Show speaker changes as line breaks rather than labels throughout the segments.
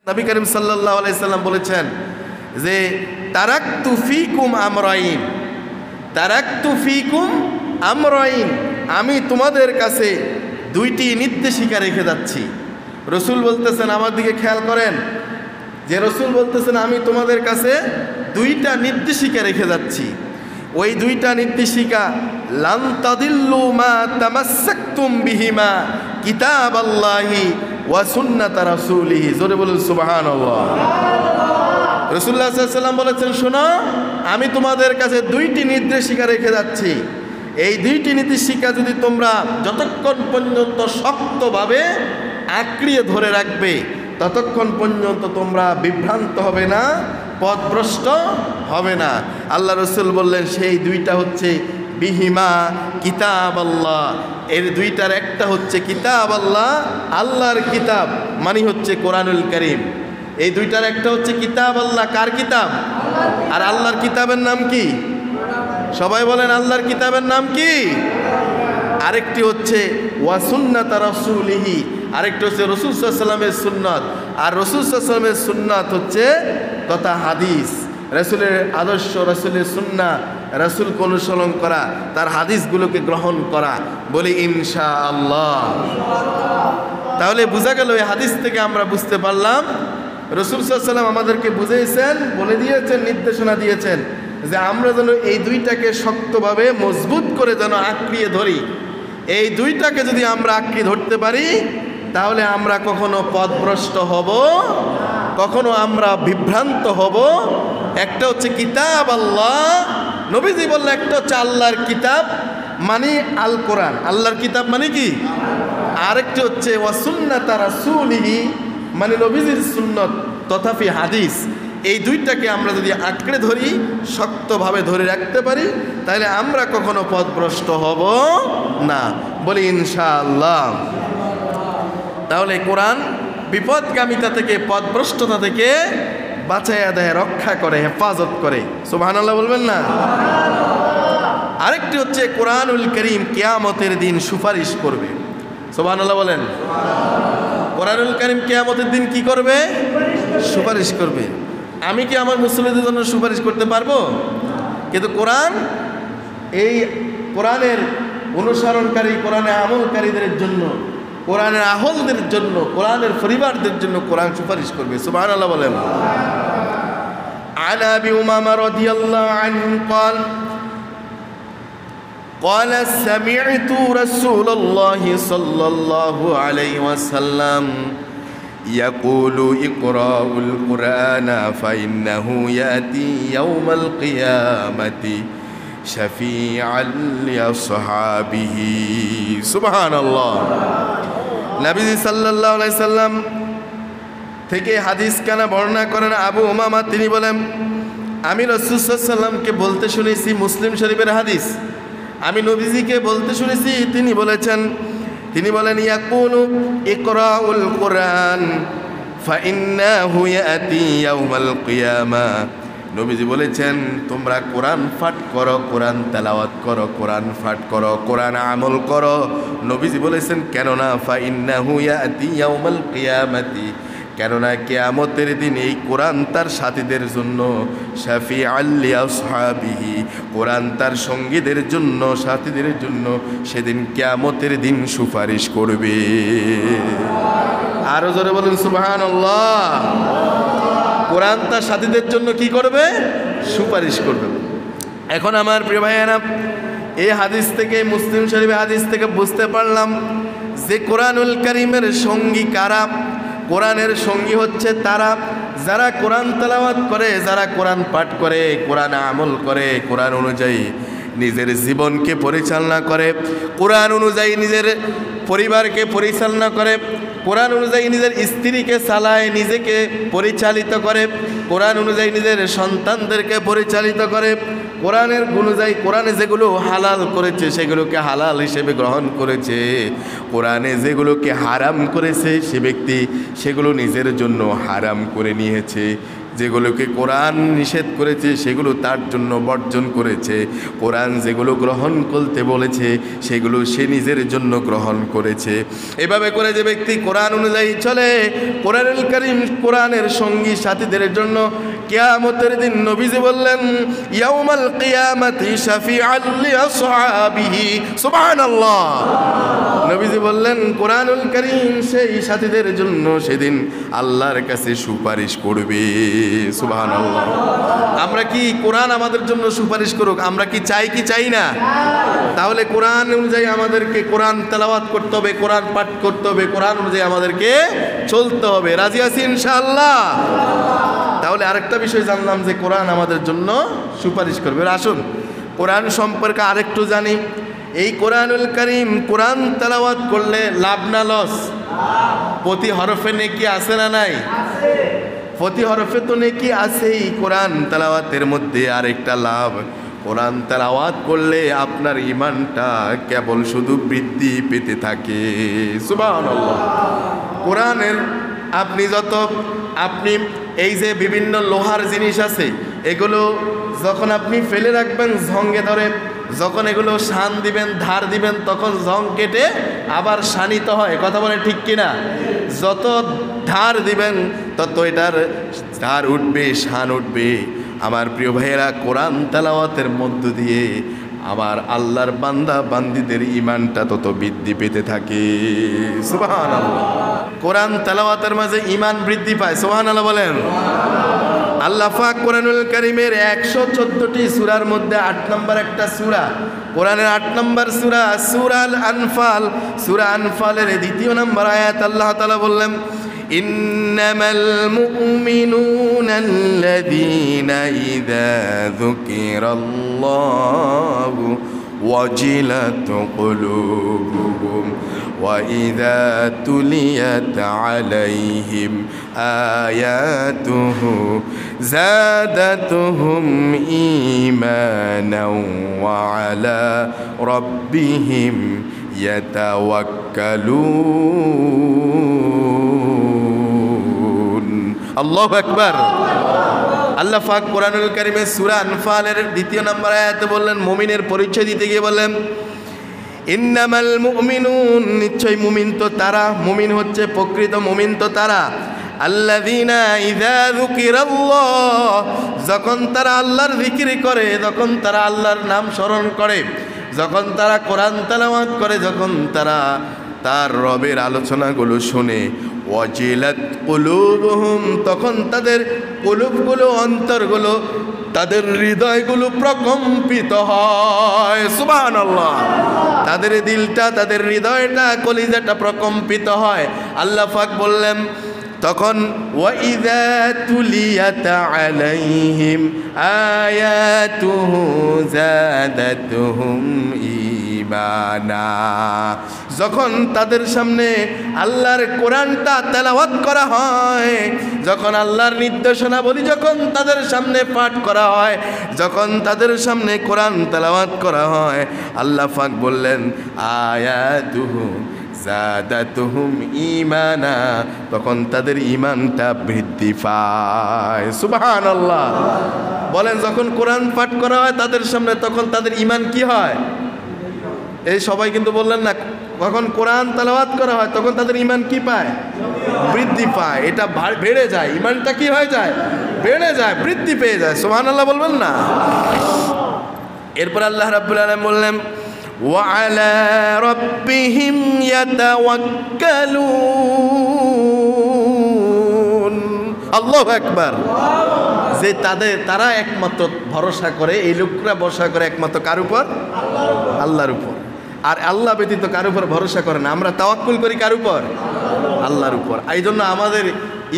নবী করিম সাল্লাল্লাহু আলাইহি সাল্লাম বলেছেন যে তারাকতু ফীকুম আমরাইন, তারাকতু ফীকুম আমরাইন, আমি তোমাদের কাছে দুইটি নির্দেশিকা রেখে যাচ্ছি। রসুল বলতেছেন, আমার দিকে খেয়াল করেন, যে রসুল বলতেছেন আমি তোমাদের কাছে দুইটা নির্দেশিকা রেখে যাচ্ছি। ওই দুইটা নির্দেশিকা লান তাদিল্লু মা তামাসসাকতুম বিহিমা কিতাবাল্লাহি ওয়া সুন্নাত রাসূলিহি। জোরে বলুন সুবহানাল্লাহ। রাসূলুল্লাহ সাল্লাল্লাহু আলাইহি ওয়াসাল্লাম বলেছেন, শোনো, আমি তোমাদের কাছে দুইটি নির্দেশিকা রেখে যাচ্ছি। এই দুইটি নির্দেশিকা যদি তোমরা যতক্ষণ পর্যন্ত শক্তভাবে আঁকড়িয়ে ধরে রাখবে, ততক্ষণ পর্যন্ত তোমরা বিভ্রান্ত হবে না, পথভ্রষ্ট হবে না। আল্লাহ রসুল বললেন সেই দুইটা হচ্ছে বিহিমা কিতাব আল্লাহ। এর দুইটার একটা হচ্ছে কিতাব আল্লাহ, আল্লাহর কিতাব মানে হচ্ছে কোরআনুল কারীম। এই দুইটার একটা হচ্ছে কিতাব আল্লাহ, কার কিতাব? আর আল্লাহর কিতাবের নাম কি? সবাই বলেন, আল্লাহর কিতাবের নাম কি? আরেকটি হচ্ছে ওয়া সুন্নাত রাসূলিহি, আরেকটি হচ্ছে রাসূল সাল্লাল্লাহু আলাইহি ওয়াসাল্লামের সুন্নাত। আর রাসূল সাল্লাল্লাহু আলাইহি ওয়াসাল্লামের সুন্নাত হচ্ছে তথা হাদিস, রাসূলের আদর্শ, রাসূলের সুন্নাহ, রাসূলকে অনুসরণ করা, তার হাদিসগুলোকে গ্রহণ করা। বলি ইনশাআল্লাহ। তাহলে বোঝা গেল, এই হাদিস থেকে আমরা বুঝতে পারলাম রাসূল সাল্লাল্লাহু আলাইহি ওয়াসাল্লাম আমাদেরকে বুঝিয়েছেন, বলে দিয়েছেন, নির্দেশনা দিয়েছেন যে আমরা যেন এই দুইটাকে শক্তভাবে মজবুত করে যেন আঁকড়িয়ে ধরি। এই দুইটাকে যদি আমরা আঁকড়িয়ে ধরতে পারি, তাহলে আমরা কখনো পথভ্রষ্ট হব, কখনো আমরা বিভ্রান্ত হব। একটা হচ্ছে কিতাব আল্লাহ, নবীজি বললেন একটা হচ্ছে আল্লাহর কিতাব মানে আল কোরআন, আল্লাহর কিতাব মানে কি? আরেকটি হচ্ছে ওয়া সুন্নাত রাসূলিহি মানে নবীজির সুন্নত তথাপি হাদিস। এই দুইটাকে আমরা যদি আঁকড়ে ধরি, শক্তভাবে ধরে রাখতে পারি, তাহলে আমরা কখনো পথভ্রষ্ট হব না। বলি ইনশাআল্লাহ। তাহলে কোরআন বিপদগামিতা থেকে, পথভ্রষ্টতা থেকে বাঁচাইয়া দেয়, রক্ষা করে, হেফাজত করে। সুবহানাল্লাহ বলবেন না? আরেকটি হচ্ছে কোরআনুল কারীম কিয়ামতের দিন সুপারিশ করবে। সুবহানাল্লাহ বলেন। কোরআনুল কারীম কিয়ামতের দিন কি করবে? সুপারিশ করবে। আমি কি আমার মুসলিমদের জন্য সুপারিশ করতে পারবো? কিন্তু কোরআন, এই কোরআনের অনুসরণকারী, কোরআনে আমলকারীদের জন্য, কোরআনের আহলদের জন্য, কোরআনের পরিবারদের জন্য কোরআন সুপারিশ করবে। সুবহানাল্লাহ বলেন। আন আবি উমামা রাদিয়াল্লাহু আনহু قال قال سمعت رسول الله صلى الله عليه وسلم يقول اقرأوا القرآن فإنه يأتي يوم القيامة شفيعا لأصحابه। سبحان الله। নবী সাল্লাল্লাহু আলাইহি সাল্লাম থেকে হাদিস কানা বর্ণনা করেন আবু উমামা, তিনি বলেন আমি রাসূল সাল্লাল্লাহু আলাইহি সাল্লামকে বলতে শুনেছি, মুসলিম শরীফের হাদিস, আমি নবীজিকে বলতে শুনেছি, তিনি বলেন ইয়াকুলু ইকরাউল কুরআন ফাইন্নাহু ইয়াতি ইয়াউমাল কিয়ামা। নবীজি বলেছেন তোমরা কোরআন পাঠ করো, কোরআন তেলাওয়াত করো, কোরআন পাঠ করো, কোরআন আমল করো। নবীজি বলেছেন কেননা ফাইন্নাহু ইয়াতি ইয়াউমাল কিয়ামাতি, কেননা কিয়ামতের দিন এই কোরআন তার সাথীদের জন্য শাফিআল লিআসহাবিহি, কোরআন তার সঙ্গীদের জন্য, সাথীদের জন্য সেদিন কিয়ামতের দিন সুপারিশ করবে। আরো জোরে বলুন সুবহানাল্লাহ। কোরআন তার সাথীদের জন্য কি করবে? সুপারিশ করবে। এখন আমার প্রিয় ভাইয়েরা, এই হাদিস থেকে, মুসলিম শরীফের হাদিস থেকে বুঝতে পারলাম যে কোরআনুল কারীমের সঙ্গী কারা? কোরআনের সঙ্গী হচ্ছে তারা যারা কোরআন তেলাওয়াত করে, যারা কোরআন পাঠ করে, কোরআন আমল করে, কোরআন অনুযায়ী নিজের জীবনকে পরিচালনা করে, কোরআন অনুযায়ী নিজের পরিবারকে পরিচালনা করে, কোরআন অনুযায়ী নিজের স্ত্রীকে চালায়, নিজেকে পরিচালিত করে, কোরআন অনুযায়ী নিজের সন্তানদেরকে পরিচালিত করে, কোরআনের অনুযায়ী কোরআনে যেগুলো হালাল করেছে সেগুলোকে হালাল হিসেবে গ্রহণ করেছে, কোরআনে যেগুলোকে হারাম করেছে সে ব্যক্তি সেগুলো নিজের জন্য হারাম করে নিয়েছে। যেগুলোকে কোরআন নিষেধ করেছে সেগুলো তার জন্য বর্জন করেছে, কোরআন যেগুলো গ্রহণ করতে বলেছে সেগুলো সে নিজের জন্য গ্রহণ করেছে। এভাবে করে যে ব্যক্তি কোরআন অনুযায়ী চলে, কোরআনুল কারীম কোরআনের সঙ্গী সাথীদের জন্য কিয়ামতের দিন নবীজি বললেন ইয়াউমাল কিয়ামাতি শাফিআল লিআসহাবিহি, সুবহানাল্লাহ। নবীজি বললেন কোরআনুল কারীম সেই সাথীদের জন্য সেদিন আল্লাহর কাছে সুপারিশ করবে, সুবহানাল্লাহ। আমরা কি কোরআন আমাদের জন্য সুপারিশ করুক আমরা কি চাই কি চাই না? তাহলে কোরআন অনুযায়ী আমাদেরকে কোরআন তেলাওয়াত করতে হবে, কোরআন পাঠ করতে হবে, কোরআন অনুযায়ী আমাদেরকে চলতে হবে। রাজি আছি ইনশাআল্লাহ? তাহলে আরেকটা বিষয় জানলাম যে কোরআন আমাদের জন্য সুপারিশ করবে। আসুন কোরআন সম্পর্কে আরেকটু জানি। এই কোরআনুল কারীম কোরআন তেলাওয়াত করলে লাভ না লস? প্রতি হরফে নেকি আছে না নাই? প্রতি হরফে তো নেকি আছেই। কোরআন তেলাওয়াতের মধ্যে আরেকটা লাভ, কোরআন তেলাওয়াত করলে আপনার ঈমানটা কেবল শুধু বৃদ্ধি পেতে থাকে, সুবহানাল্লাহ। কোরআনের আপনি এই যে বিভিন্ন লোহার জিনিস আছে এগুলো যখন আপনি ফেলে রাখবেন ঝঙ্গে ধরে, যখন এগুলো শান দিবেন ধার দিবেন তখন জং কেটে আবার শানিত হয়, কথা বলে ঠিক কিনা? যত ধার দিবেন তত এটার ধার উঠবে, শান উঠবে। আমার প্রিয় ভাইয়েরা, কোরআন তেলাওয়াতের মধ্য দিয়ে আমার আল্লাহর বান্দা বান্দিদের ঈমানটা তত বৃদ্ধি পেতে থাকে, সুবহানাল্লাহ। কোরআন তেলাওয়াতের মাঝে ঈমান বৃদ্ধি পায়, সুবহানাল্লাহ বলেন। আল্লাহ পাক কোরআনুল কারীমের 114টি সূরার মধ্যে 8 নম্বর একটা সূরা, কোরআনের 8 নম্বর সূরা সূরাল আনফাল, সূরা আনফালের 2 নম্বর আয়াত আল্লাহ তাআলা বললেন ইন্নামাল মুমিনুনাল্লাযীনা ইযা যুকিরাল্লাহু ওয়াজিলাত কুলুবুহুম ওয়া ইযা তুলিয়াত আলাইহিম আয়াতুহু যাদাতুহুম ঈমানাও ওয়া আলা রাব্বিহিম ইয়াতাওয়াক্কালুন। আল্লাহু আকবার। আল্লাহ পাক কোরআনুল কারীমের সূরা আনফালের 2 নম্বর আয়াতে বললেন, মুমিনের পরিচয় দিতে গিয়ে বললেন ইন্নামাল মুমিনুন, নিশ্চয় মুমিন তো তারা, মুমিন হচ্ছে প্রকৃত মুমিন তো তারা, আল্লাযীনা ইযা যুকিরাল্লাহ, যখন তারা আল্লাহর জিকির করে, যখন তারা আল্লাহর নাম স্মরণ করে, যখন তারা কোরআন তেলাওয়াত করে, যখন তারা তার রবের আলোচনাগুলো শুনে, ওয়াজিলাত কুলুবুহুম, তখন তাদের কুলুবগুলো, অন্তরগুলো, তাদের হৃদয়গুলো প্রকম্পিত হয়, সুবহানাল্লাহ। তাদের দিলটা, তাদের হৃদয়টা, কলিজাটা প্রকম্পিত হয়। আল্লাহ পাক বললেন তখন ওয়াইযা তুলিয়াত আলাইহিম আয়াতুহু যাদাতুহুম ঈমানা, যখন তাদের সামনে আল্লাহর কোরআনটা তেলাওয়াত করা হয়, যখন আল্লাহর নির্দেশনাবলী যখন তাদের সামনে পাঠ করা হয়, যখন তাদের সামনে কোরআন তেলাওয়াত করা হয়, আল্লাহ পাক বললেন আয়াতুহু যাদাতুহুম ঈমানা, তখন তাদের ঈমানটা বৃদ্ধি পায়, সুবহানাল্লাহ। বলেন যখন কোরআন পাঠ করা হয় তাদের সামনে তখন তাদের ঈমান কি হয়? এই সবাই কিন্তু বললেন না, যখন কোরআন তেলাওয়াত করা হয় তখন তাদের ঈমান কি পায়? বৃদ্ধি পায়। এটা বেড়ে যায়, ঈমানটা কি হয়ে যায়? বেড়ে যায়, বৃদ্ধি পেয়ে যায়, সুবহানাল্লাহ বলবেন না? এরপর আল্লাহ রাব্বুল আলামিন বললেন وعلى ربهم يتوكلون, আল্লাহু আকবার। যে তারা একমাত্র ভরসা করে, এই লোকরা ভরসা করে একমাত্র কার উপর? আল্লাহর উপর। আর আল্লাহ ব্যতীত কার উপর ভরসা করে না। আমরা তাওয়াক্কুল করি কার উপর? আল্লাহর উপর। এই জন্য আমাদের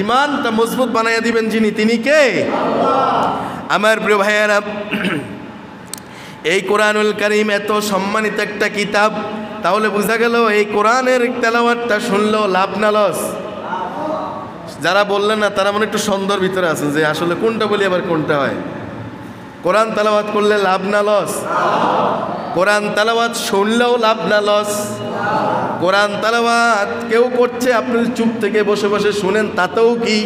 ঈমানটা মজবুত বানাইয়া দিবেন যিনি, তিনি কে? আমার প্রিয় ভাইয়েরা, এই কোরআনুল কারীম এত সম্মানিত একটা কিতাব, তাহলে বোঝা গেল এই কোরআনের তেলাওয়াতটা শুনলেও লাভ না লস? যারা বললেন না তারা মনে একটু সন্দেহের ভিতরে আছেন যে আসলে কোনটা বলি আবার কোনটা হয়। কোরআন তেলাওয়াত করলে লাভ না লস? কোরআন তেলাওয়াত শুনলেও লাভ না লস? কোরআন তেলাওয়াত কেউ করছে, আপনি চুপ থেকে বসে বসে শুনেন তাতেও কি?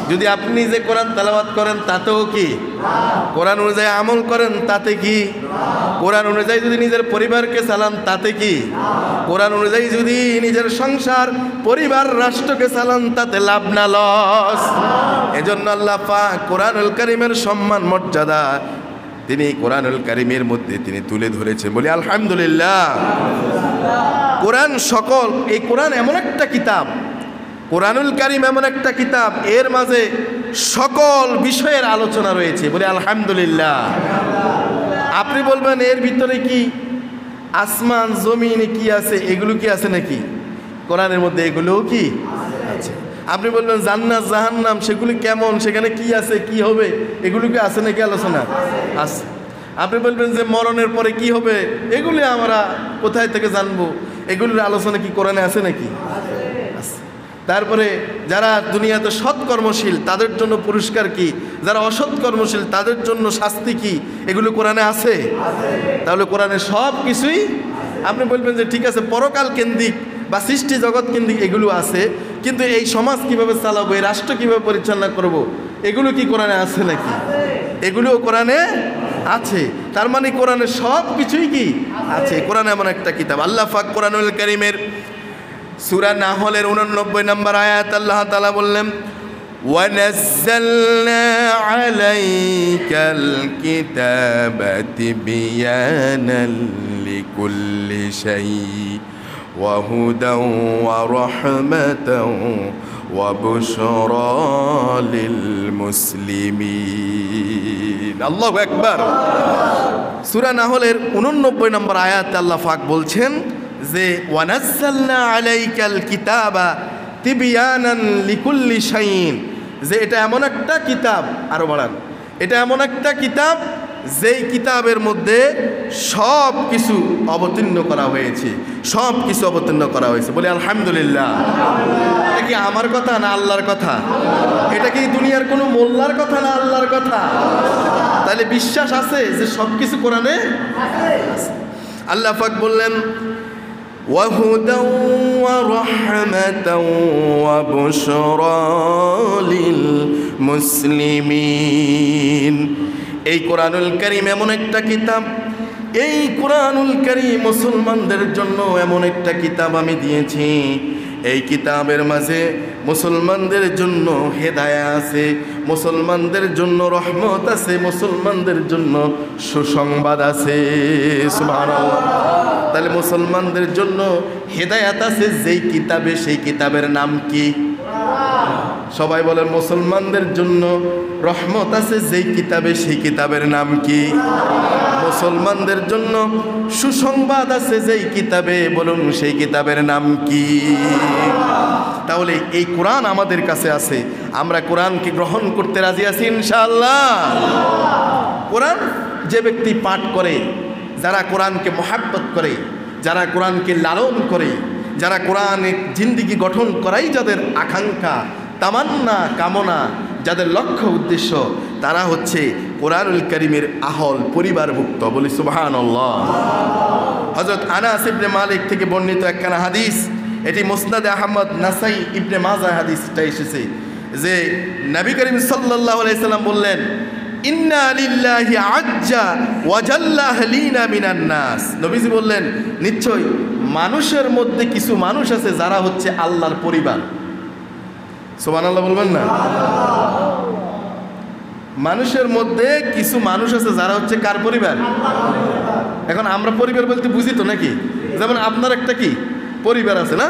যদি আপনি নিজে কোরআন তেলাওয়াত করেন তাতেও কি? কোরআন অনুযায়ী আমল করেন তাতে কি? কোরআন অনুযায়ী যদি নিজের পরিবারকে চালান তাতে কি? কোরআন অনুযায়ী যদি নিজের সংসার, পরিবার, রাষ্ট্রকে চালান তাতে লাভ না লস? এজন্য আল্লাহ পাক কোরআনুল কারীমের সম্মান মর্যাদা তিনি কোরআনুল কারীমের মধ্যে তিনি তুলে ধরেছেন। বলি আলহামদুলিল্লাহ। কোরআন সকল, এই কোরআন এমন একটা কিতাব, কোরআনুল কারীম এমন একটা কিতাব, এর মাঝে সকল বিষয়ের আলোচনা রয়েছে। বলি আলহামদুলিল্লাহ। আপনি বলবেন এর ভিতরে কি আসমান জমিনে কি আছে, এগুলো কি আছে নাকি? কোরআনের মধ্যে এগুলোও কি আছে? আপনি বলবেন জান্নাত জাহান্নাম সেগুলি কেমন, সেখানে কি আছে কি হবে, এগুলো কি আছে নাকি আলোচনা? আছে। আপনি বলবেন যে মরণের পরে কি হবে, এগুলি আমরা কোথায় থেকে জানবো, এগুলির আলোচনা কি কোরআনে আছে নাকি? আছে। তারপরে যারা দুনিয়াতে সৎকর্মশীল তাদের জন্য পুরস্কার কি, যারা অসৎ কর্মশীল তাদের জন্য শাস্তি কি, এগুলো কোরআনে আছে। তাহলে কোরআনে সব কিছুই, আপনি বলবেন যে ঠিক আছে পরকাল কেন্দ্রিক বা সৃষ্টি জগৎ কেন্দ্রিক এগুলো আছে, কিন্তু এই সমাজ কিভাবে চালাবো, এই রাষ্ট্র কিভাবে পরিচালনা করব, এগুলো কি কোরআনে আছে নাকি? এগুলোও কোরআনে আছে। তার মানে কোরআনে সব কিছুই কি আছে। কোরআন এমন একটা কিতাব। আল্লাহ পাক কোরআনুল কারীমের সূরা নাহলের 89 নম্বর আয়াত আল্লাহ তাআলা বললেন, ওয়ানাজ্জালনা আলাইকাল কিতাবা তিবয়ানাল লিকুল্লি শাই ওয়া হুদাও ওয়া রাহমাতাও ওয়া বুশরা লিল মুসলিমিন। আল্লাহু আকবার। সূরা নাহলের 89 নম্বর আয়াতে আল্লাহ পাক বলছেন যে ওয়ানাজ্জালনা আলাইকাল কিতাবা তিবয়ানান লিকুল্লি শাইইন, যে এটা এমন একটা কিতাব, আরো বাড়ান, এটা এমন একটা কিতাব যেই কিতাবের মধ্যে সব কিছু অবতীর্ণ করা হয়েছে, সব কিছু অবতীর্ণ করা হয়েছে। বলি আলহামদুলিল্লাহ। এটা কি আমার কথা না আল্লাহর কথা? এটা কি দুনিয়ার কোনো মোল্লার কথা না আল্লাহর কথা? তাহলে বিশ্বাস আছে যে সব কিছু কোরআনে আছে। আল্লাহ পাক বললেন وَهُدًى وَرَحْمَةً وَبُشْرَى لِلْمُسْلِمِينَ। এই কোরআনুল কারীম এমন একটা কিতাব, এই কোরআনুল কারীম মুসলমানদের জন্য এমন একটা কিতাব আমি দিয়েছি। এই কিতাবের মাঝে মুসলমানদের জন্য হেদায়েত আছে, মুসলমানদের জন্য রহমত আছে, মুসলমানদের জন্য সুসংবাদ আছে। সুবহানাল্লাহ। তাহলে মুসলমানদের জন্য হেদায়েত আছে যেই কিতাবে, সেই কিতাবের নাম কি? সবাই বলেন। মুসলমানদের জন্য রহমত আছে যেই কিতাবে, সেই কিতাবের নাম কি? মুসলমানদের জন্য সুসংবাদ আছে যেই কিতাবে, বলুন সেই কিতাবের নাম কি? তাহলে এই কোরআন আমাদের কাছে আছে, আমরা কোরআনকে গ্রহণ করতে রাজি আছি ইনশাআল্লাহ। কোরআন যে ব্যক্তি পাঠ করে, যারা কোরআনকে মহাব্বত করে, যারা কোরআনকে লালন করে, যারা কোরআনের জিন্দিগি গঠন করাই যাদের আকাঙ্ক্ষা, তামান্না, কামনা, যাদের লক্ষ্য উদ্দেশ্য, তারা হচ্ছে কোরআনুল কারীমের আহল পরিবারভুক্ত। বলি সুবহানাল্লাহ। হযরত আনাস ইবনে মালিক থেকে বর্ণিত একখানা হাদিস, এটি মুসনাদে আহমদ, নাসাই, ইবনে মাজাহ হাদিসটা এসেছে যে নবী করিম সাল্লাল্লাহু আলাইহি সাল্লাম বললেন, ইন্না লিল্লাহি আজ্জা ওয়া জাল্লা আহলিনা মিনান নাস। নবীজি বললেন নিশ্চয় মানুষের মধ্যে কিছু মানুষ আছে যারা হচ্ছে আল্লাহর পরিবার। সুবহানাল্লাহ বলবেন না? মানুষের মধ্যে কিছু মানুষ আছে যারা হচ্ছে কার পরিবার? এখন আমরা পরিবার বলতে বুঝি তো নাকি? যেমন আপনার একটা কি পরিবার আছে না,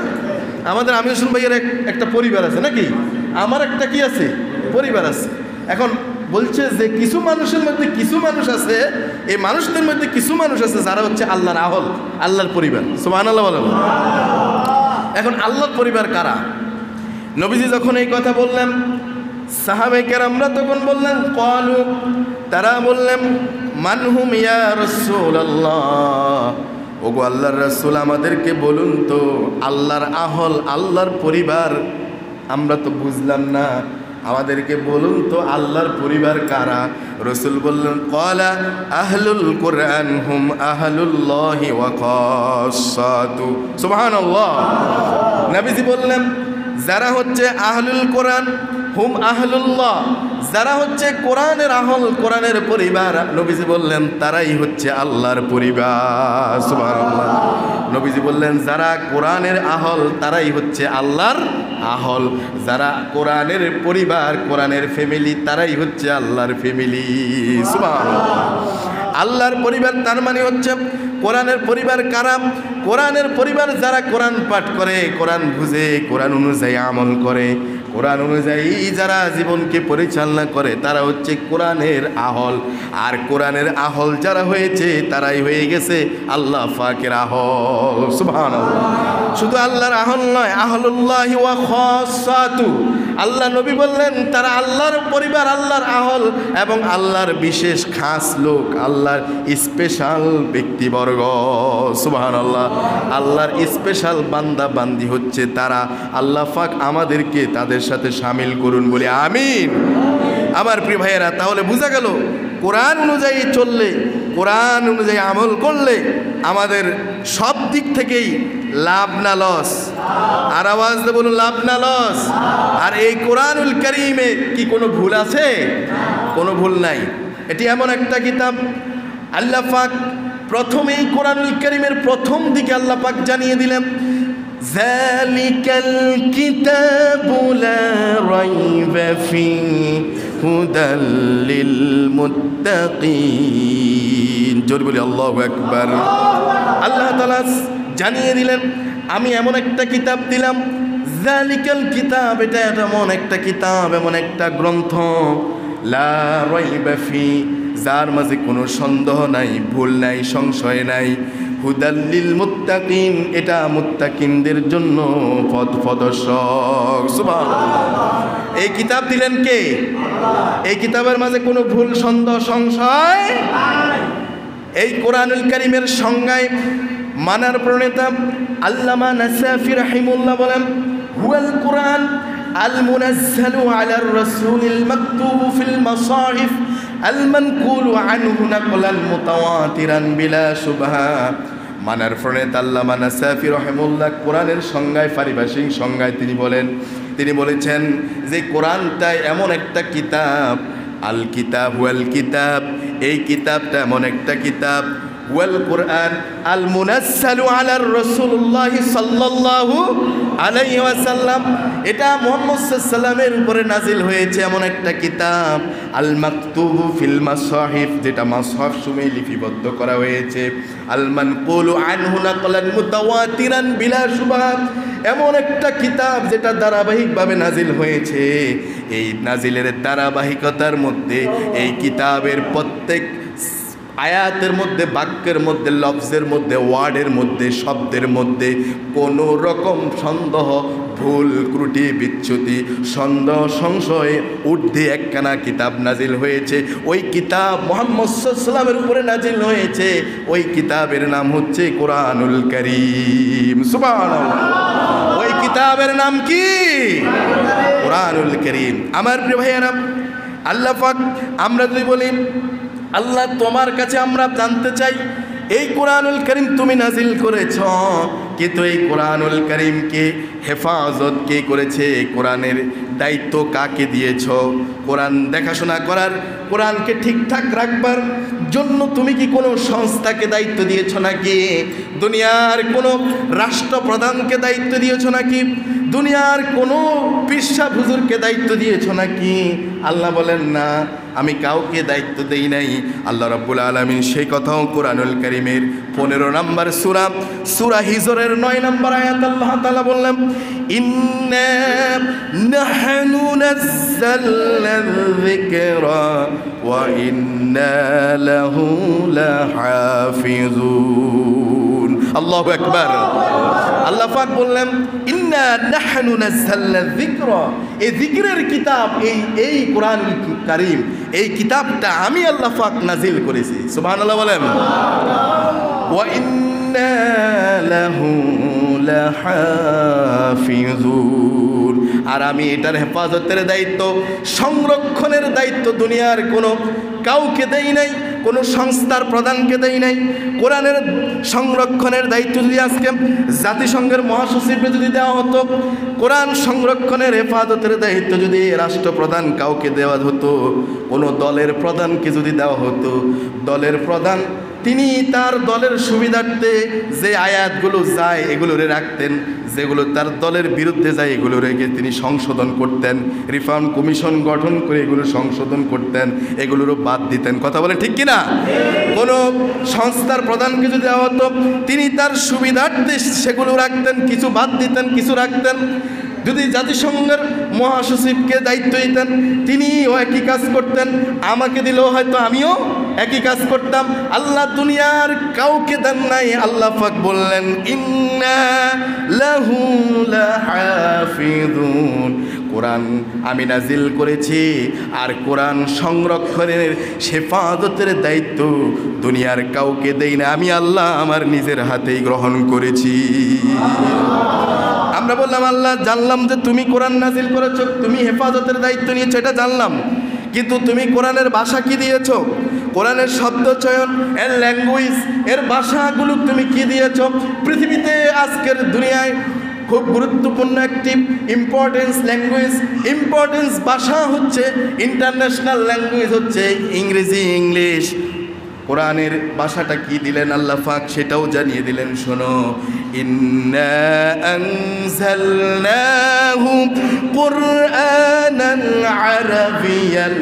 আমাদের আমির হোসেন ভাইয়ের একটা পরিবার আছে নাকি, আমার একটা কি আছে পরিবার আছে। এখন বলছে যে কিছু মানুষের মধ্যে কিছু মানুষ আছে, এই মানুষদের মধ্যে কিছু মানুষ আছে যারা হচ্ছে আল্লাহর আহল, আল্লাহর পরিবার। সুবহানাল্লাহ বলেন। এখন আল্লাহর পরিবার কারা? নবীজি যখন এই কথা বললেন, সাহাবায়ে কেরামরা তখন বললেন, ক্বালু, তারা বললেন, মানহুম ইয়া রাসূলুল্লাহ, ওগো আল্লাহর রাসূল আমাদেরকে বলুন তো আল্লাহর আহল, আল্লাহর পরিবার আমরা তো বুঝলাম না, আমাদেরকে বলুন তো আল্লাহর পরিবার কারা? রাসূল বললেন, ক্বালা আহলুল কুরআন হুম আহলুল্লাহি ওয়া খাসাতু। সুবহানাল্লাহ। নবীজি বললেন যারা হচ্ছে আহলুল কোরআন, হুম আহলুল্লাহ, যারা হচ্ছে কোরআনের আহল, কোরআনের পরিবার, নবীজি বললেন তারাই হচ্ছে আল্লাহর পরিবার। সুবহানাল্লাহ। নবীজি বললেন যারা কোরআনের আহল তারাই হচ্ছে আল্লাহর আহল, যারা কোরআনের পরিবার, কোরআনের ফ্যামিলি, তারাই হচ্ছে আল্লাহর ফ্যামিলি। সুবহানাল্লাহ। আল্লাহর পরিবার তার মানে হচ্ছে কোরআনের পরিবার কারা? কোরআনের পরিবার যারা কোরআন পাঠ করে, কোরআন বুঝে, কোরআন অনুযায়ী আমল করে, কোরআন অনুযায়ী যারা জীবনকে পরিচালনা করে, তারা হচ্ছে কোরআনের আহল। আর কোরআনের আহল যারা হয়েছে তারাই হয়ে গেছে আল্লাহ পাকের আহল। সুবহানাল্লাহ। শুধু আল্লাহর আহল নয়, আহলুল্লাহি ওয়া খাসাতু, আল্লাহ নবী বললেন তারা আল্লাহর পরিবার, আল্লাহর আহল এবং আল্লাহর বিশেষ খাস লোক, আল্লাহর স্পেশাল ব্যক্তিবর্গ। সুবহানাল্লাহ। আল্লাহর স্পেশাল বান্দা বান্দি হচ্ছে তারা। আল্লাহ পাক আমাদেরকে তাদের সাথে শামিল করুন বলে আমিন। আমার প্রিয় ভাইয়েরা, তাহলে বোঝা গেল কোরআন অনুযায়ী চললে, কোরআন অনুযায়ী আমল করলে আমাদের সব দিক থেকেই লাভ না লস? আর আওয়াজ দিয়ে বলুন, লাভ না লস? আর এই কোরআনুল কারীমে কি কোনো ভুল আছে? কোনো ভুল নাই। এটি এমন একটা কিতাব, আল্লাহ পাক প্রথমেই কোরআনুল কারীমের প্রথম দিকে আল্লাহ পাক জানিয়ে দিলেন, যালিকাল কিতাবু লা রাইবা ফীহি হুদাল লিল মুত্তাকিন। জোরে বলি আল্লাহু আকবার। আল্লাহ তাআলা জানিয়ে দিলেন আমি এমন একটা কিতাব দিলাম, যালিকাল কিতাব, এটা এমন একটা কিতাব, এমন একটা গ্রন্থ, লা রাইবা ফি, যার মাঝে কোনো সন্দেহ নাই, ভুল নাই, সংশয় নাই, হুদাল লিল মুত্তাকিন, এটা মুত্তাকিনদের জন্য পথ প্রদর্শক। সুবহানাল্লাহ। এই কিতাব দিলেন কে? এই কিতাবের মাঝে কোনো ভুল, সন্দেহ, সংশয় নাই। এই কোরআনুল কারীমের সংজ্ঞায় মানার প্রণেতা আল্লামা নাসাফি রাহিমাহুল্লাহ বলেন, হুয়াল কুরআন আল মুনাজ্জালু আলার রাসূলিল মাকতুবু ফিল মাসাহিফ আল মানকুলু আনহু নাকলান মুতাওয়াতিরান বিলা শুবহা। মানার প্রণেতা আল্লামা নাসাফি রাহিমাহুল্লাহ কোরআনের সংজ্ঞায়, পারিভাষিক সংজ্ঞায় তিনি বলেছেন যে কোরআনটা এমন একটা কিতাব, আল কিতাব ওয়াল কিতাব, এই কিতাবটা এমন একটা কিতাব, ওয়াল কুরআন আল মুনাজ্জালু আলার রাসূলুল্লাহ সাল্লাল্লাহু আলাইহি ওয়াসাল্লাম, এটা মুহাম্মদ সাল্লাল্লাহু আলাইহি ওয়াসাল্লামের উপরে নাজিল হয়েছে এমন একটা কিতাব, আল মাকতুবু ফিল মাসাহিফ, যেটা মাসহাফ সমূহে লিপিবদ্ধ করা হয়েছে, আল মানকুলু আনহু নাকলান মুতাওয়াতিরান বিলা শুবহা, এমন একটা কিতাব যেটা ধারাবাহিকভাবে নাজিল হয়েছে। এই নাজিলের ধারাবাহিকতার মধ্যে এই কিতাবের প্রত্যেক আয়াতের মধ্যে, বাক্যের মধ্যে, লফজের মধ্যে, ওয়ার্ডের মধ্যে, শব্দের মধ্যে কোনো রকম সন্দেহ, ভুল, ত্রুটি, বিচ্যুতি, সন্দেহ, সংশয়ে ঊর্ধ্বে একখানা কিতাব নাজিল হয়েছে। ওই কিতাব মুহাম্মদ সাল্লাল্লাহু আলাইহি ওয়াসাল্লামের উপরে নাজিল হয়েছে। ওই কিতাবের নাম হচ্ছে কোরআনুল কারীম। সুবহানাল্লাহ। ওই কিতাবের নাম কি? কোরআনুল কারীম। আমার প্রিয় ভাইয়েরা, আল্লাহ পাক, আমরা যদি বলি আল্লাহ তোমার কাছে আমরা জানতে চাই এই কোরআনুল কারীম তুমি নাজিল করেছ, কিন্তু এই কোরআনুল কারীমকে হেফাজত কে করেছে? কোরআনের দায়িত্ব কাকে দিয়েছ? কোরআন দেখাশোনা করার, কোরআনকে ঠিকঠাক রাখবার জন্য তুমি কি কোনো সংস্থাকে দায়িত্ব দিয়েছ নাকি? দুনিয়ার কোনো রাষ্ট্রপ্রধানকে দায়িত্ব দিয়েছ নাকি? দুনিয়ার কোনো পিসা হুজুরকে দায়িত্ব দিয়েছ নাকি? আল্লাহ বলেন না, আমি কাউকে দায়িত্ব দেই নাই। আল্লাহ রাব্বুল আলামিন সেই কথাও কোরআনুল কারীমের 15 নম্বর সূরা হিজরের 9 নম্বর আয়াত আল্লাহ তাআলা বললেন, ইন্না নাহনু নাযালনা যিকরা ওয়া ইন্না লাহু লাহাফিজুন। আল্লাহু আকবার। আল্লাহ পাক বললেন, ইন্না নাহনু নাযালনা যিকরা, এই যিকরের কিতাব, এই কোরআনুল কারীম, এই কিতাবটা আমি আল্লাহ পাক নাজিল করেছি। সুবহানাল্লাহ বলেন। ওয়া ইন্না লাহু লাহাফিজুন, আর আমি এটার হেফাজতের দায়িত্ব, সংরক্ষণের দায়িত্ব দুনিয়ার কোনো কাউকে দেই নাই, কোনো সংস্থার প্রধানকে দেই নাই। কোরআনের সংরক্ষণের দায়িত্ব যদি আজকে জাতিসংঘের মহাসচিবকে যদি দেওয়া হতো, কোরআন সংরক্ষণের হেফাজতের দায়িত্ব যদি রাষ্ট্রপ্রধান কাউকে দেওয়া হতো, কোনো দলের প্রধানকে যদি দেওয়া হতো, দলের প্রধান তিনি তার দলের সুবিধার্থে যে আয়াতগুলো যায় এগুলোরে রাখতেন, যেগুলো তার দলের বিরুদ্ধে যায় এগুলো রেখে তিনি সংশোধন করতেন, রিফর্ম কমিশন গঠন করে এগুলো সংশোধন করতেন, এগুলোরও বাদ দিতেন। কথা বলেন ঠিক কিনা? কোনো সংস্থার প্রধানকে যদি দেওয়া হতো, তিনি তার সুবিধার্থে সেগুলো রাখতেন, কিছু বাদ দিতেন, কিছু রাখতেন। যদি জাতিসংঘের মহাসচিবকে দায়িত্ব দিতেন, তিনিও একই কাজ করতেন, আমাকে দিলেও হয়তো আমিও একই কাজ করতাম। আল্লাহ দুনিয়ার কাউকে দেন নাই। আল্লাহ পাক বললেন, ইন্না লাহু লাহাফিজুন, কোরআন আমি নাজিল করেছি, আর কোরআন সংরক্ষণের হেফাজতের দায়িত্ব দুনিয়ার কাউকে দেই না, আমি আল্লাহ আমার নিজের হাতেই গ্রহণ করেছি। আমরা বললাম আল্লাহ জানলাম যে তুমি কোরআন নাজিল করেছো, তুমি হেফাজতের দায়িত্ব নিয়েছো, এটা জানলাম, কিন্তু তুমি কোরআনের ভাষা কি দিয়েছো? কোরআনের শব্দ চয়ন, এর ল্যাঙ্গুয়েজ, এর ভাষাগুলো তুমি কি দিয়েছো? পৃথিবীতে আজকের দুনিয়ায় খুব গুরুত্বপূর্ণ একটি ইম্পর্টেন্স ল্যাঙ্গুয়েজ, ইম্পর্টেন্স ভাষা হচ্ছে, ইন্টারন্যাশনাল ল্যাঙ্গুয়েজ হচ্ছে ইংরেজি, ইংলিশ। কোরআনের ভাষাটা কি দিলেন আল্লাহ পাক সেটাও জানিয়ে দিলেন। শোনো, ইন্না আনজালনাহু কুরআনান আরাবিয়ান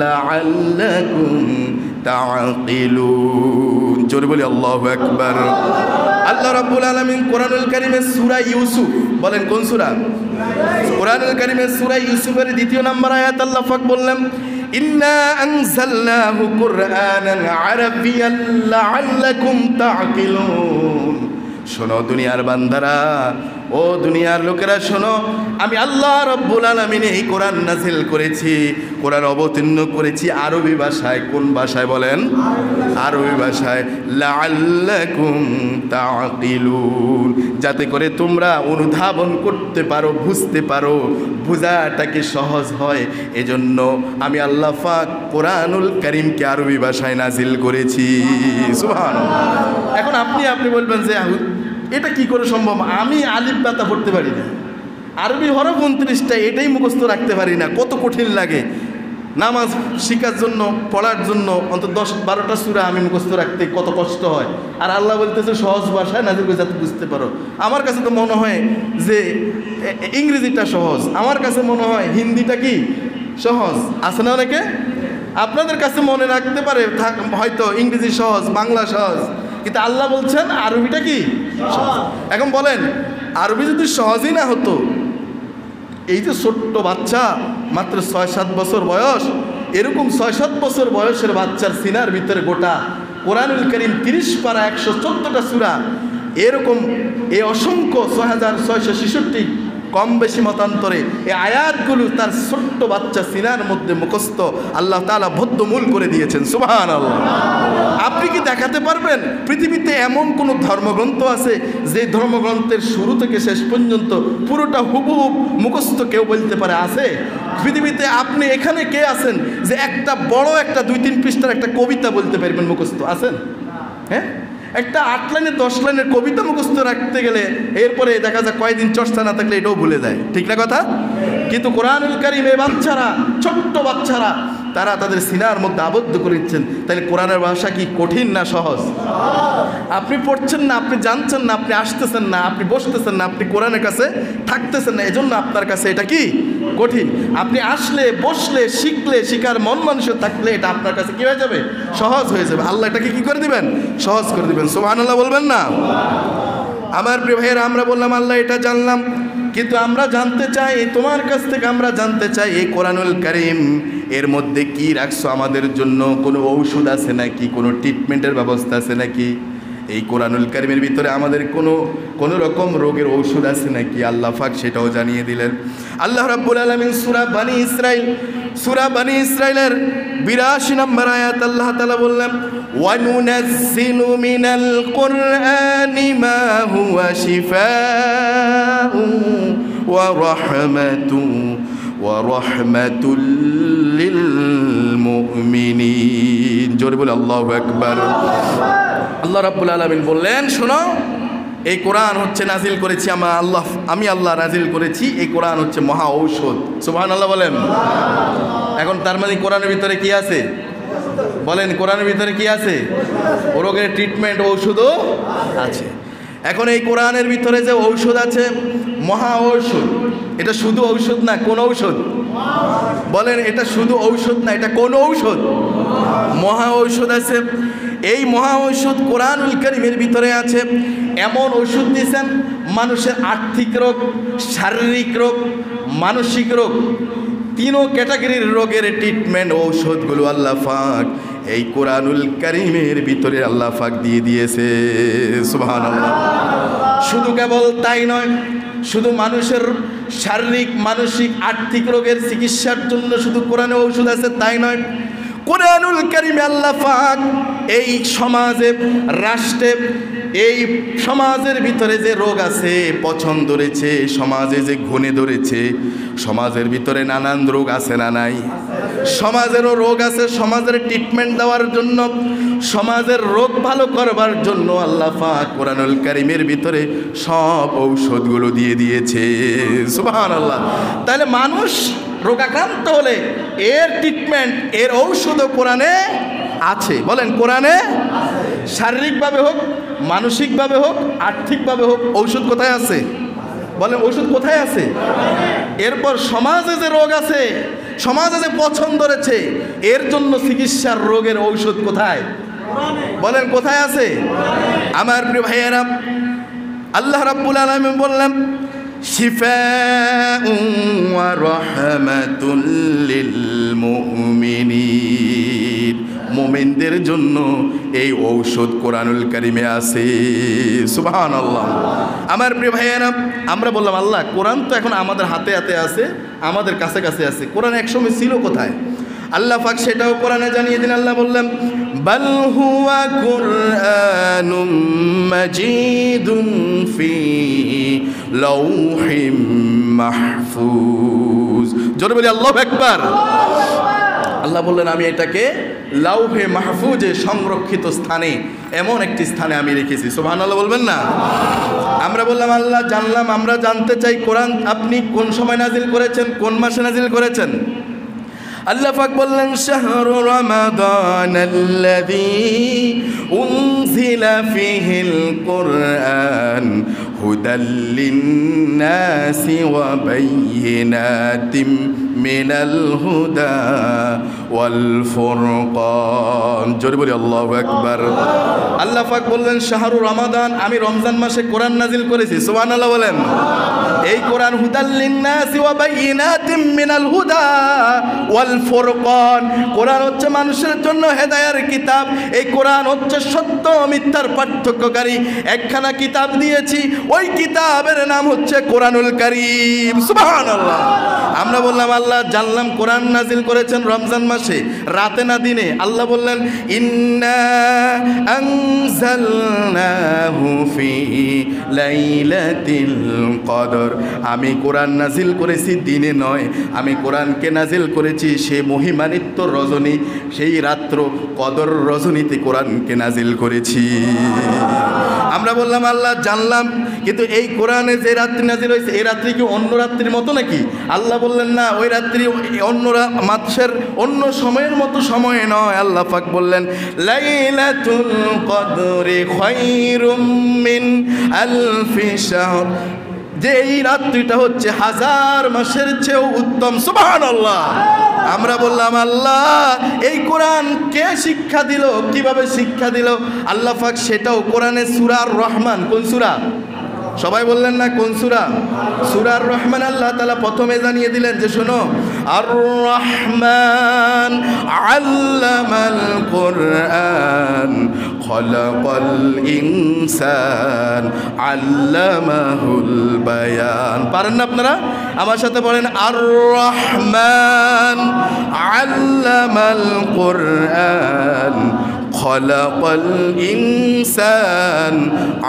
লাআল্লাকুম তাআকিলুন। জোরে বলি আল্লাহু আকবার। আল্লাহ রাব্বুল আলামিন কোরআনুল কারীমের সূরা ইউসুফ, বলেন কোন সূরা? কোরআনুল কারীমের সূরা ইউসুফের 2 নম্বর আয়াত আল্লাহ পাক বললেন, ইন্না আনজালনাহু কুরআনান আরাবিয়ান লাআল্লাকুম তাআকিলুন। শোনো দুনিয়ার বান্দারা, ও দুনিয়ার লোকেরা শোনো, আমি আল্লাহ রাব্বুল আলামিন এই কোরআন নাজিল করেছি, কোরআন অবতীর্ণ করেছি আরবি ভাষায়। কোন ভাষায় বলেন? আরবি ভাষায়। লাআল্লাকুম তাআকিলুন, যাতে করে তোমরা অনুধাবন করতে পারো, বুঝতে পারো, বোঝাটাকে সহজ হয়, এজন্য আমি আল্লাহ পাক কোরআনুল কারীমকে আরবি ভাষায় নাজিল করেছি। সুবহানাল্লাহ। এখন আপনি বলবেন যে এটা কি করে সম্ভব? আমি আলিফ বাতা পড়তে পারি না, আরবি হরফ 29টা, এটাই মুখস্থ রাখতে পারি না, কত কঠিন লাগে। নামাজ শিখার জন্য, পড়ার জন্য অন্তত 10-12টা সূরা আমি মুখস্থ রাখতে কত কষ্ট হয়, আর আল্লাহ বলতেছে সহজ ভাষায় নাজিল করে যাতে বুঝতে পারো। আমার কাছে তো মনে হয় যে ইংরেজিটা সহজ, আমার কাছে মনে হয় হিন্দিটা কি সহজ। আছে না অনেকে? আপনাদের কাছে মনে রাখতে পারে হয়তো ইংরেজি সহজ, বাংলা সহজ, কিন্তু আল্লাহ বলছেন আরবিটা কি সহজ। এখন বলেন, আরবি যদি সহজই না হতো, এই যে ছোট্ট বাচ্চা মাত্র 6-7 বছর বয়স, এরকম 6-7 বছর বয়সের বাচ্চার সিনার ভিতরে গোটা কোরআনুল কারীম 30 পারা 114টা সূরা, এরকম এই অসংখ্য 6666 কম বেশি মতান্তরে এই আয়াতগুলো তার ছোট্ট বাচ্চা সিনার মধ্যে মুখস্থ আল্লাহ তাআলা বদ্ধমূল করে দিয়েছেন। সুবহানাল্লাহ। আপনি কি দেখাতে পারবেন পৃথিবীতে এমন কোনো ধর্মগ্রন্থ আছে যে ধর্মগ্রন্থের শুরু থেকে শেষ পর্যন্ত পুরোটা হুবহুব মুখস্থ কেউ বলতে পারে? আছে পৃথিবীতে? আপনি এখানে কে আছেন যে একটা বড় একটা 2-3 পৃষ্ঠার একটা কবিতা বলতে পারবেন মুখস্থ? আছেন? হ্যাঁ, একটা 8 লাইনের 10 লাইনের কবিতা মুখস্থ রাখতে গেলে এরপরে দেখা যায় কয়েকদিন চর্চা না থাকলে এটাও ভুলে যায়, ঠিক না কথা? কিন্তু কোরআনুল কারীম এই বাচ্চারা, ছোট্ট বাচ্চারা, তারা তাদের সিনার মধ্যে আবদ্ধ করে দিচ্ছেন। তাহলে কোরআনের ভাষা কি কঠিন না সহজ? আপনি পড়ছেন না, আপনি জানছেন না, আপনি আসতেছেন না, আপনি বসতেছেন না, আপনি কোরআনের কাছে থাকতেছেন না, এজন্য আপনার কাছে এটা কি কঠিন। আপনি আসলে, বসলে, শিখলে, শিখার মন মানুষের থাকলে এটা আপনার কাছে কি হয়ে যাবে? সহজ হয়ে যাবে। আল্লাহ এটাকে কি করে দিবেন? সহজ করে দিবেন। সুবহানাল্লাহ বলবেন না? আমার প্রিয় ভাইয়েরা, আমরা বললাম আল্লাহ এটা জানলাম, কিন্তু আমরা জানতে চাই, তোমার কাছ থেকে আমরা জানতে চাই এই কোরআনুল কারীম এর মধ্যে কি রাখছো আমাদের জন্য? কোনো ঔষধ আছে নাকি? কোনো ট্রিটমেন্টের ব্যবস্থা আছে নাকি? এই কোরআনুল কারীমের ভিতরে আমাদের কোনো রকম রোগের ঔষধ আছে নাকি? আল্লাহ পাক সেটাও জানিয়ে দিলেন। আল্লাহ রাব্বুল আলামিন সূরা বানি ইসরাইলের 82 নম্বর আয়াত আল্লাহ তাআলা বললেন, ওয়া নুনাজ্জিলু মিনাল কুরআনি মা হুয়া শিফাউন ওয়া রাহমাতুল লিল মুমিনিন। জোরে বলে আল্লাহু আকবার। আল্লাহ রাব্বুল আলামিন বললেন, শোনো, এই কোরআন হচ্ছে নাজিল করেছি আমি আল্লাহ নাজিল করেছি। এই কোরআন হচ্ছে মহা ঔষধ। সুবহানাল্লাহ বলেন। এখন তার মানে কোরআনের ভিতরে কি আছে বলেন? কোরআনের ভিতরে কি আছে? রোগের ট্রিটমেন্ট ঔষধও আছে। এখন এই কোরআনের ভিতরে যে ঔষধ আছে, মহা ঔষধ, এটা শুধু ঔষধ না, কোন ঔষধ বলেন? এটা শুধু ঔষধ না, এটা কোন ঔষধ? মহা ঔষধ আছে। এই মহা ঔষধ কোরআনুল কারীমের ভিতরে আছে। এমন ওষুধ দিয়েছেন, মানুষের আর্থিক রোগ, শারীরিক রোগ, মানসিক রোগ, তিনও ক্যাটাগরির রোগের ট্রিটমেন্ট ঔষধগুলো আল্লাহ পাক এই কোরআনুল কারীমের ভিতরে আল্লাহ পাক দিয়ে দিয়েছে। সুবহানাল্লাহ। শুধু কেবল তাই নয়, শুধু মানুষের শারীরিক, মানসিক, আর্থিক রোগের চিকিৎসার জন্য শুধু কোরআনে ঔষধ আছে তাই নয়। কোরআনুল কারীমে আল্লাহ পাক এই সমাজে, রাষ্ট্রে, এই সমাজের ভিতরে যে রোগ আছে, পছন্দ ধরেছে, সমাজে যে ঘুণে ধরেছে, সমাজের ভিতরে নানান রোগ আছে না নাই? সমাজেরও রোগ আছে। সমাজের ট্রিটমেন্ট দেওয়ার জন্য, সমাজের রোগ ভালো করবার জন্য আল্লাহ পাক কোরআনুল কারীমের ভিতরে সব ঔষধগুলো দিয়ে দিয়েছে। সুবহানাল্লাহ। তাহলে মানুষ রোগাক্রান্ত হলে এর ট্রিটমেন্ট, এর ঔষধও কোরআনে আছে। বলেন, কোরআনে শারীরিকভাবে হোক, মানসিকভাবে হোক, আর্থিকভাবে হোক, ঔষধ কোথায় আছে? বলেন, ঔষধ কোথায় আছে? এরপর সমাজে যে রোগ আছে, সমাজে যে পছন্দ ধরেছে, এর জন্য চিকিৎসার রোগের ঔষধ কোথায়? বলেন, কোথায় আছে? আমার প্রিয় ভাইয়েরা, আল্লাহ রাব্বুল আলামিন বললেন, শিফাউন ওয়া রাহমাতুল লিল মুমিনিন। মুমিনদের জন্য এই ঔষধ কোরআনুল কারীমে আছে। সুবহানাল্লাহ। আমার প্রিয় ভাইয়েরা, আমরা বললাম আল্লাহ কোরআন তো এখন আমাদের হাতে হাতে আছে, আমাদের কাছে কাছে আছে। কোরআন একসময় ছিল কোথায়? আল্লাহ পাক সেটাও কোরআনে জানিয়ে দিন। আল্লাহ বললেন, বাল হুয়া কুরআনুম মাজিদুন ফি লাউহিম মাহফুজ। জোরে বলি আল্লাহু আকবার। আল্লাহ বললেন, আমি এটাকে লাউহে মাহফুজে সংরক্ষিত স্থানে, এমন একটি স্থানে আমি রেখেছি। সুবহানাল্লাহ বলবেন না? আমরা বললাম আল্লাহ জানলাম, আমরা জানতে চাই কোরআন আপনি কোন সময় নাজিল করেছেন, কোন মাসে নাজিল করেছেন? আল্লাহ পাক বললেন, শাহরু রমাদানাল্লাযী উনজিলা ফীহিল কুরআন হুদাল লিন্নাসি ওয়া বাইয়িনাতিম মিনাল হুদা ওয়াল ফুরকান। জোরে বলি আল্লাহু আকবার। আল্লাহ পাক বললেন, শাহরু রমাদান, আমি রমজান মাসে কোরআন নাজিল করেছি। সুবহানাল্লাহ বলেন। এই কোরআন হুদাল লিন্নাসি ওয়া বাইয়িনাতিম মিনাল হুদা ওয়াল ফুরকান। কোরআন হচ্ছে মানুষের জন্য হেদায়েতের কিতাব। এই কোরআন হচ্ছে সত্য মিথ্যার পার্থক্যকারী। একখানা কিতাব দিয়েছি, ওই কিতাবের নাম হচ্ছে কোরআনুল কারীম। সুবহানাল্লাহ। আমরা বললাম আল্লাহ জানলাম কোরআন নাজিল করেছেন রমজান মাসে, রাতে না দিনে? আল্লাহ বললেন, ইন্না আনজালনাহু ফি লাইলাতিল কদর। আমি কোরআন নাজিল করেছি দিনে নয়, আমি কোরআনকে নাজিল করেছি সে মহিমান্বিত রজনী, সেই রাত্র কদর রজনীতে কোরআনকে নাজিল করেছি। আমরা বললাম আল্লাহ জানলাম, কিন্তু এই কোরআনে যে রাত্রি নাজিল হয়েছে, এই রাত্রি কি অন্য রাত্রির মতো নাকি? আল্লাহ বললেন না, ওই রাত্রি অন্য মাসের অন্য সময়ের মতো সময় নয়। আল্লাহ পাক বললেন, লাইলাতুল কদরি খায়রুম মিন আলফি শাহর। যে এই রাত্রিটা হচ্ছে হাজার মাসের চেয়েও উত্তম। সুবহানাল্লাহ। আমরা বললাম আল্লাহ এই কোরআন কে শিক্ষা দিল, কিভাবে শিক্ষা দিল? আল্লাহ পাক সেটাও কোরআনে সূরা আর রহমান। কোন সূরা? সবাই বললেন না কোন সূরা? সূরা আর রহমান। আল্লাহ তাআলা প্রথমে জানিয়ে দিলেন যে শোনো, আর রহমান আল্লামাল কুরআন খলাকাল ইনসান আল্লামাহুল বায়ান। পারেন না আপনারা? আমার সাথে বলেন, আর রহমান আল্লামাল কুরআন খলাকাল ইনসান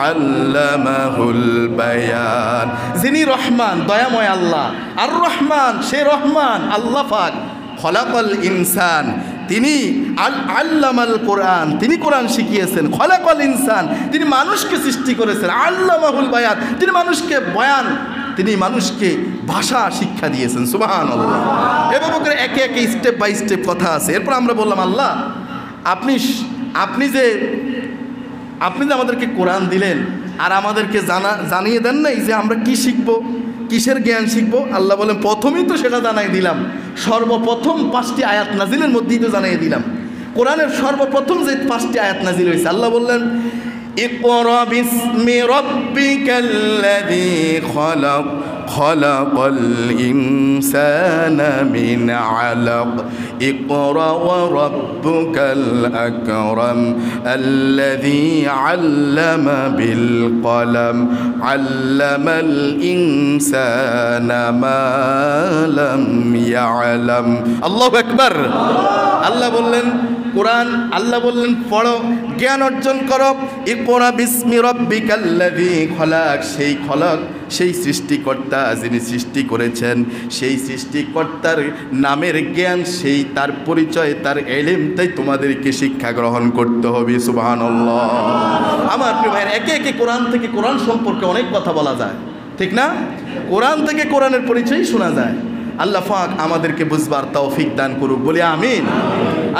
আল্লামাহুল বায়ান। যিনি রহমান, দয়াময় আল্লাহ, আর রহমান, সে রহমান আল্লাহ পাক, খলাকাল ইনসান, তিনি আল্লামাল কোরআন, তিনি কোরআন শিখিয়েছেন। খলাকাল ইনসান, তিনি মানুষকে সৃষ্টি করেছেন। আল্লামাহুল বায়ান, তিনি মানুষকে বয়ান, তিনি মানুষকে ভাষা শিক্ষা দিয়েছেন। সুবহানাল্লাহ। এভাবে করে একে একে স্টেপ বাই স্টেপ কথা আছে। এরপর আমরা বললাম, আল্লাহ আপনি যে আমাদেরকে কোরআন দিলেন, আর আমাদেরকে জানিয়ে দেন নাই যে আমরা কি শিখবো, কিসের জ্ঞান শিখবো। আল্লাহ বলেন, প্রথমেই তো সেটা জানাই দিলাম। সর্বপ্রথম 5টি আয়াত নাজিলের মধ্যেই তো জানিয়ে দিলাম। কোরআনের সর্বপ্রথম যে 5টি আয়াত নাজিল হয়েছে, আল্লাহ বললেন, ইকরা বিসমি রাব্বিকাল্লাযী খলাক খলাকাল ইনসানা মিন আলাক ইকরা ওয়া রাব্বুকাল আকরাম আল্লাযী আল্লামা বিল কলম আল্লামাল ইনসানা মা লাম ইয়ালাম। আল্লাহু আকবার। আল্লাহ বললেন কোরআন, আল্লাহ বললেন পড়ো, জ্ঞান অর্জন করো। ইকরা বিসমি রাব্বিকাল্লাযী খলাক, সেই খলাক, সেই সৃষ্টিকর্তা যিনি সৃষ্টি করেছেন, সেই সৃষ্টিকর্তার নামের জ্ঞান, সেই তার পরিচয়, তার ইলমটাই তোমাদেরকে শিক্ষা গ্রহণ করতে হবে। সুবহানাল্লাহ। আমার প্রিয় ভাইয়ের, একে একে কোরআন থেকে কোরআন সম্পর্কে অনেক কথা বলা যায়, ঠিক না? কোরআন থেকে কোরআনের পরিচয় শোনা যায়। আল্লাহ পাক আমাদেরকে বুঝবার তৌফিক দান করুক, বলি আমিন।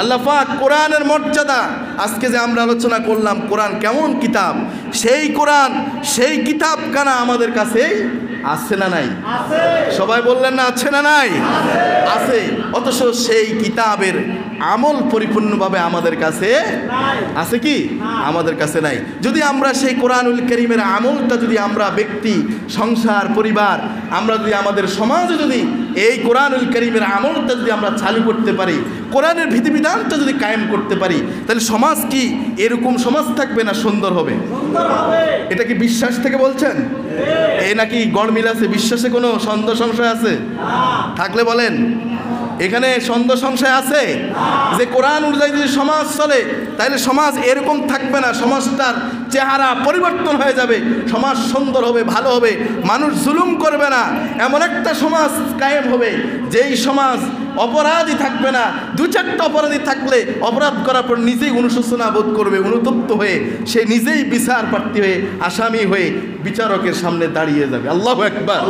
আল্লাহ পাক কোরআনের মর্যাদা, আজকে যে আমরা আলোচনা করলাম কোরআন কেমন কিতাব, সেই কোরআন, সেই কিতাব কানা আমাদের কাছেই আছে না নাই? সবাই বললেন না আছে না নাই? আছে। অথচ সেই কিতাবের আমল পরিপূর্ণভাবে আমাদের কাছে আছে কি? আমাদের কাছে নাই। যদি আমরা সেই কোরআনুল কারীমের আমলটা যদি আমরা ব্যক্তি, সংসার, পরিবার, আমরা যদি আমাদের সমাজে যদি এই কোরআনুল কারীমের আমলটা যদি আমরা চালু করতে পারি, কোরআনের বিধিবিধানটা যদি কায়েম করতে পারি, তাহলে সমাজ কি এরকম সমাজ থাকবে না সুন্দর হবে? এটা কি বিশ্বাস থেকে বলছেন? এই নাকি গড়মিল আছে? বিশ্বাসে কোনো সন্দেহ সংশয় আছে? থাকলে বলেন। এখানে সন্দেহ সংশয় আছে যে কোরআন অনুযায়ী যদি সমাজ চলে, তাহলে সমাজ এরকম থাকবে না, সমাজটার চেহারা পরিবর্তন হয়ে যাবে, সমাজ সুন্দর হবে, ভালো হবে, মানুষ জুলুম করবে না, এমন একটা সমাজ কায়েম হবে যেই সমাজ অপরাধী থাকবে না। 2-4টা অপরাধী থাকলে অপরাধ করার পর নিজেই অনুশোচনা বোধ করবে, অনুতপ্ত হয়ে সে নিজেই বিচার প্রার্থী হয়ে, আসামি হয়ে বিচারকের সামনে দাঁড়িয়ে যাবে। আল্লাহু আকবার।